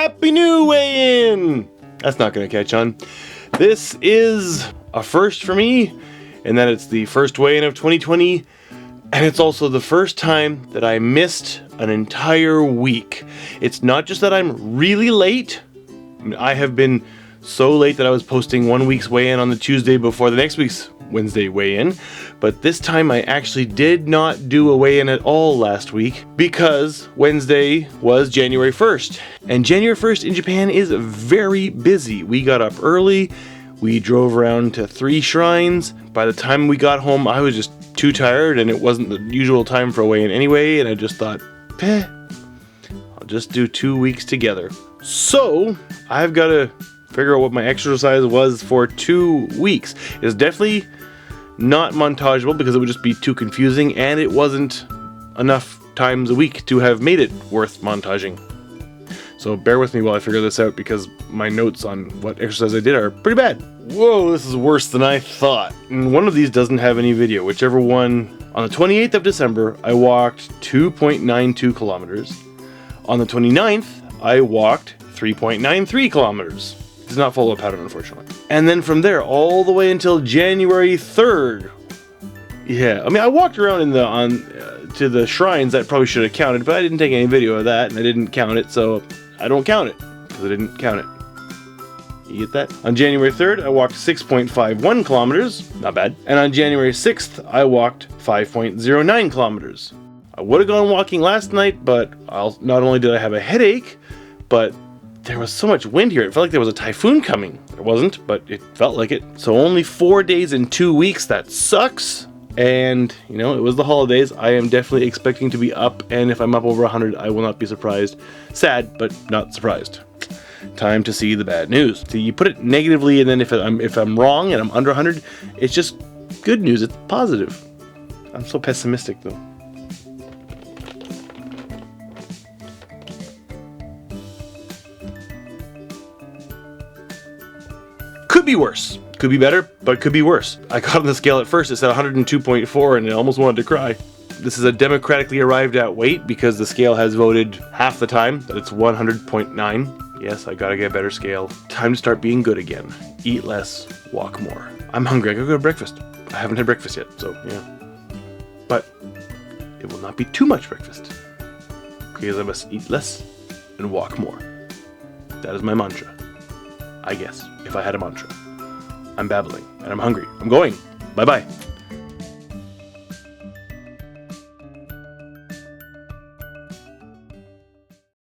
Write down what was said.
Happy New Weigh-In! That's not gonna catch on. This is a first for me, in that it's the first weigh-in of 2020, and it's also the first time that I missed an entire week. It's not just that I'm really late. I have been so late that I was posting 1 week's weigh-in on the Tuesday before the next week's Wednesday weigh-in, but this time I actually did not do a weigh-in at all last week because Wednesday was January 1st, and January 1st in Japan is very busy. We got up early, we drove around to 3 shrines. By the time we got home, I was just too tired, and it wasn't the usual time for a weigh-in anyway, and I just thought, I'll just do 2 weeks together. So I've got to figure out what my exercise was for 2 weeks. It's definitely not montageable because it would just be too confusing, and it wasn't enough times a week to have made it worth montaging. So bear with me while I figure this out, because my notes on what exercise I did are pretty bad. Whoa, this is worse than I thought. And one of these doesn't have any video, whichever one. On the 28th of December, I walked 2.92 kilometers. On the 29th, I walked 3.93 kilometers. Does not follow a pattern, unfortunately. And then from there, all the way until January 3rd. Yeah, I mean, I walked around to the shrines. That probably should have counted, but I didn't take any video of that, and I didn't count it, so I don't count it, because I didn't count it. You get that? On January 3rd, I walked 6.51 kilometers, not bad. And on January 6th, I walked 5.09 kilometers. I would have gone walking last night, but not only did I have a headache, but there was so much wind here. It felt like there was a typhoon coming. There wasn't, but it felt like it. So only 4 days in 2 weeks, that sucks. And, you know, it was the holidays. I am definitely expecting to be up, and if I'm up over 100, I will not be surprised. Sad, but not surprised. Time to see the bad news. So you put it negatively, and then if I'm wrong and I'm under 100, it's just good news. It's positive. I'm so pessimistic, though. Could be worse. Could be better, but could be worse. I got on the scale at first, it said 102.4, and I almost wanted to cry. This is a democratically arrived at weight because the scale has voted half the time that it's 100.9. Yes, I gotta get a better scale. Time to start being good again. Eat less, walk more. I'm hungry, I gotta go to breakfast. I haven't had breakfast yet, so yeah. But it will not be too much breakfast, because I must eat less and walk more. That is my mantra. I guess, if I had a mantra. I'm babbling, and I'm hungry. I'm going. Bye-bye.